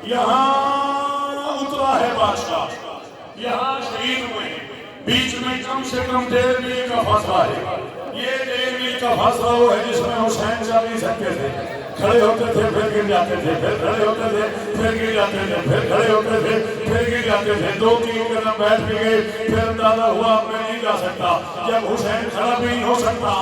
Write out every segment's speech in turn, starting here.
यहाँ उतरा है बादशाह, यहाँ शहीद हुए हैं। बीच में कम से कम 1.5 मील का फासला है। ये 1.5 मील का फासला वो है जिसमें हुसैन चल नहीं सकते थे, खड़े होते थे फिर गिर जाते थे, फिर खड़े होते थे फिर गिर जाते थे, फिर खड़े होते थे फिर गिर जाते थे। 2-3 कदम बैठ के गए, फिर अंदाजा हुआ मैं नहीं जा सकता। जब हुसैन खड़ा भी नहीं हो सकता,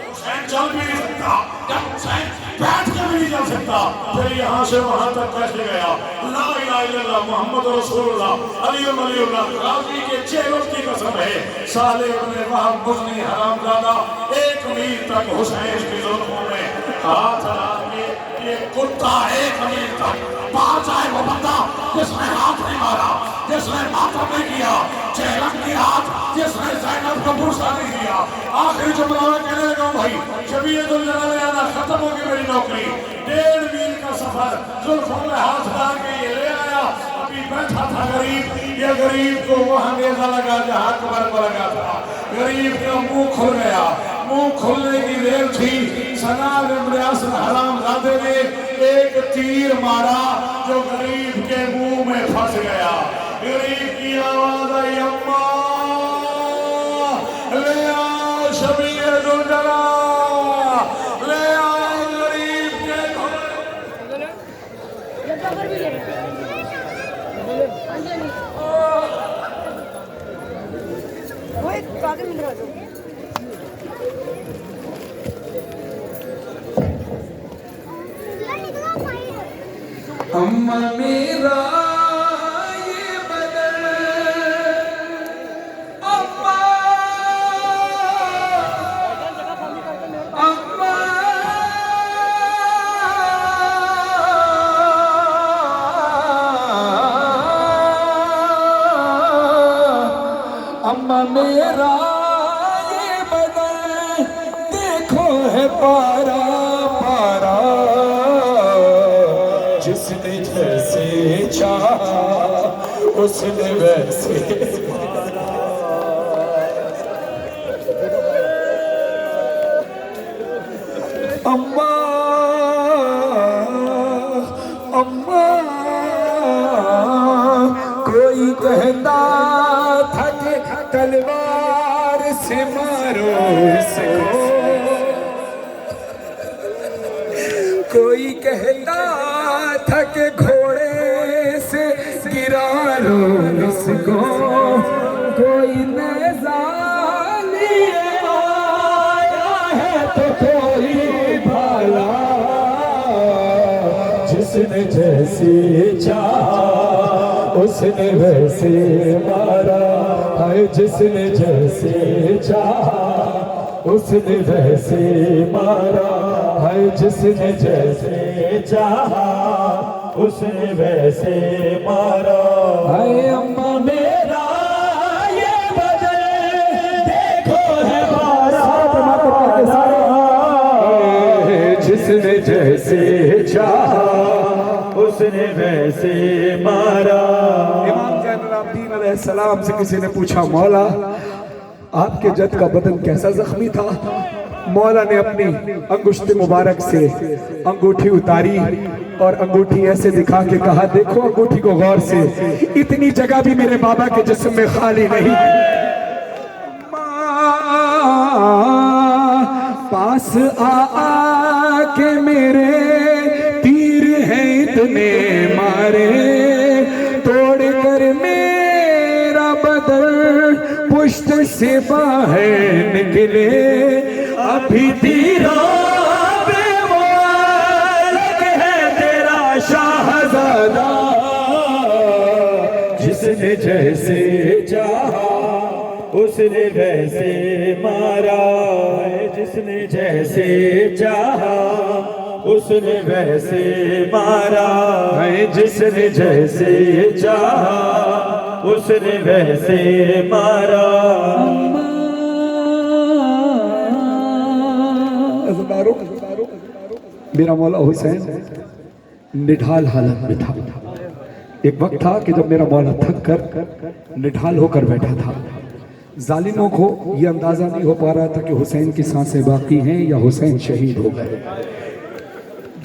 हुसैन चल भी नहीं सकता, जब हुसैन बैठ के भी नहीं चल सकता, फिर यहाँ से वहां तक कैसे गया? ला इलाहा इल्लल्लाह मुहम्मद रसूलुल्लाह अली वलीउल्लाह गाजी के चेहरों की कसम है। साले इब्ने वहब मुज़नी हरामजादा 1 मील तक हुसैन की जुल्मों में हाथ लगा के ये कुत्ता 1 मील तक पास आए। वो बंदा जिसने हाथ नहीं मारा, जिसने मातम नहीं किया, चेहरम की हाथ जिसने ज़ैनब को बुरसा नहीं दिया। आखिरी जुमला में कहने लगा भाई शबीयतुल जलाल आना खत्म हो गई मेरी नौकरी। 1.5 मील का सफर जुल्फों में हाथ डाल के ये ले आया। अभी बैठा था गरीब, ये गरीब को वो अंगेजा लगा जहाँ कमर को लगा था। गरीब का मुंह खुल गया। मुंह खुलने की देर थी, सनाब इब्ने असद हरामजादे ने एक तीर मारा जो गरीब के मुंह में फंस गया। गरीब की आवाज आई अम्मा ले आओ शबीयतुल जलाल, ले आओ गरीब के अम्मा मेरा ये बदन, अम्मा अम्मा अम्मा मेरा ये बदन देखो है पारा पारा। जिसने जैसे चाहा उसने वैसे अम्मा अम्मा कोई कहता था कि तलवार से मारो इसको, कोई कहता था कि घोड़े से गिरा लो इसको, कोई नेज़ा लिए आया है तो कोई भाला। जिसने जैसे चाहा उसने वैसे मारा है, जिसने जैसे चाहा उसने वैसे मारा है, जिसने जैसे चाहा उसने वैसे मारा है। अम्मा मेरा ये बदन देखो है बारा, जिसने जैसे चाहा उसने वैसे मारा। इमाम ज़ैनुल आबिदीन अलैहिस्सलाम से किसी ने पूछा मौला आपके जद का बदन कैसा जख्मी था? मौला ने अपनी अंगुष्ठ मुबारक से अंगूठी उतारी और अंगूठी ऐसे दिखा के कहा देखो अंगूठी को गौर से, इतनी जगह भी मेरे बाबा के जिस्म में खाली नहीं। पास आ के मेरे तीर हैं इतने मारे, तोड़ कर मेरा बदन पुष्ट से बाहर निकले। अभी तीरों पे वो अलग है तेरा शाहज़ादा, जिसने जैसे चाहा उसने वैसे मारा है, जिसने जैसे चाहा उसने वैसे मारा है, जिसने जैसे चाहा उसने वैसे मारा। मेरा मौला हुसैन निढाल हालत में था। एक वक्त था कि जब मेरा मौला थक कर निढाल होकर बैठा था। जालिमों को यह अंदाजा नहीं हो पा रहा था कि हुसैन की सांसें बाकी हैं या हुसैन शहीद हो गए।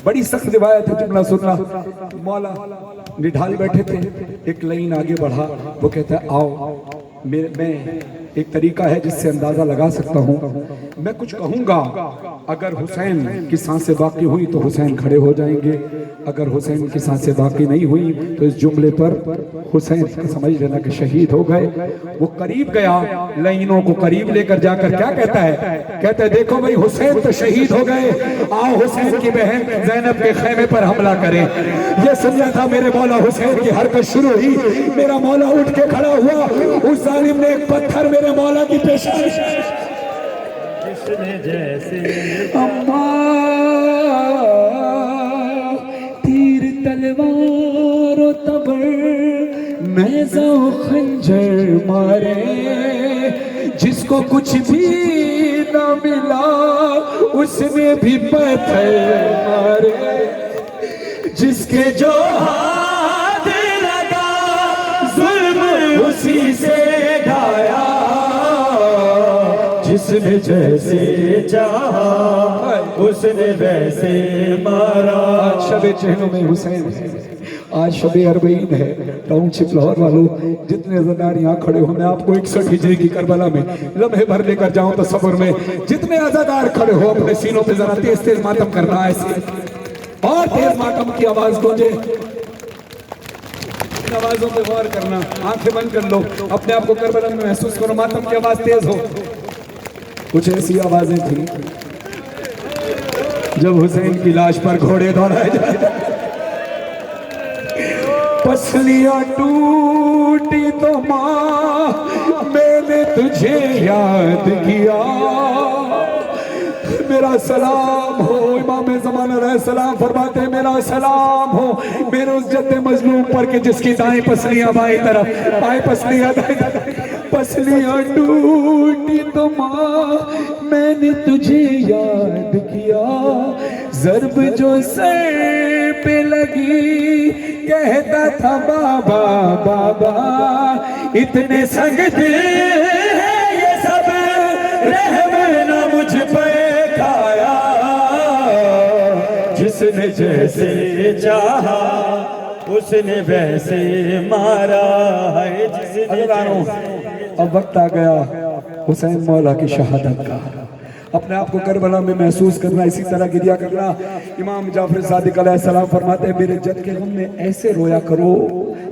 बड़ी सख्त रिवायत है, जुमला सुनना। मौला निढाल बैठे थे, एक लाइन आगे बढ़ा, वो कहता है आओ मैं एक तरीका है जिससे अंदाजा लगा सकता हूँ, मैं कुछ कहूँगा, अगर हुसैन की सांसें बाकी हुई तो हुसैन खड़े हो जाएंगे, अगर हुसैन की सांसें बाकी नहीं हुई तो इस जुमले पर हुसैन समझ लेना कि शहीद हो गए। वो करीब गया, लाइनों को करीब लेकर जाकर क्या कहता है, कहता है देखो भाई हुसैन तो शहीद हो गए, आओ हुसैन की बहन ज़ैनब के खैमे पर हमला करें। ये समझा था मेरे मौला हुसैन की हरकत शुरू हुई, मेरा मौला उठ के खड़ा हुआ, उस जालिम ने एक पत्थर मेरे मौला की पेशानी जैसे अम्मा तीर तलवार और तबर नेज़ा खंजर मारे, जिसको कुछ भी न मिला उसमें भी पत्थर मारे, जिसके जो हाथ लगा जुल्म उसी से ढाया, जिसने जैसे चाहा उसने वैसे मारा। आज शबे चहलों में हुसैन, आज शबे अरबईन है। टाउनशिप लाहौर वालों जितने अज़ादार यहाँ खड़े हो, मैं आपको 61 हिजरी की करबला में लम्हे भर लेकर जाऊं तो सब्र में, जितने अज़ादार खड़े हो अपने सीनों पे जरा तेज तेज मातम करना है, ऐसे और तेज मातम की आवाज गूंजे, इन आवाजों पे गौर करना, आंखें बंद कर लो, अपने आप को करबला में महसूस करो, मातम की आवाज तेज हो। कुछ ऐसी आवाजें थी जब हुसैन की लाश पर घोड़े दौड़ाए जाते, पसलियां टूटी तो माँ मैंने तुझे याद किया, मेरा सलाम हो। इमाम ज़मान अलैहिस्सलाम फरमाते हैं मेरा सलाम हो मेरे उस जद्दे मजलूम पर के जिसकी दाएं पसलियां बाएं तरफ, बाएं पसलियां दाएं तरफ, पसलियां टूटी तो माँ मैंने तुझे याद किया, ज़र्ब जो सर पे लगी कहता था बाबा बाबा, इतने संग दिल है ये सब रहम ना मुझ पे खाया, जिसने जैसे चाहा उसने वैसे मारा है, जिसने। अब वक्त आ गया हुसैन मौला की शहादत का, अपने आप को करबला में महसूस करना, इसी तरह गिरिया करना। इमाम जाफर सादिक अलैहिस्सलाम फरमाते हैं मेरे जद के गम में ऐसे रोया करो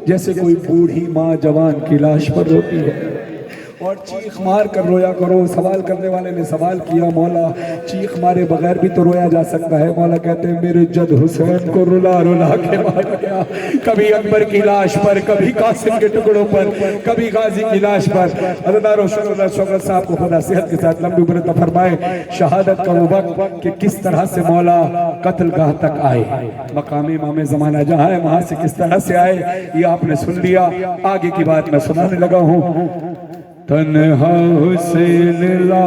जैसे कोई बूढ़ी माँ जवान की लाश पर रोती है, और चीख मार कर रोया करो। सवाल करने वाले ने सवाल किया मौला चीख मारे बगैर भी तो रोया जा सकता है? मौला कहते हैं मेरे जद हुसैन को रुला रुला के मारा गया, कभी अकबर की लाश पर, कभी कासिम के टुकड़ों पर, कभी गाजी की लाश पर। अज़ादार शौकत साहब को खुदा सेहत के साथ लंबी उम्र अता फरमाए। शहादत का वो वक्त कि किस तरह से मौला कत्लगाह तक आए, मकाम इमाम ज़माना जहाँ है वहाँ से किस तरह से आए, ये आपने सुन लिया। आगे की बात मैं सुनाने लगा हूँ। तन्हा हुसैन ला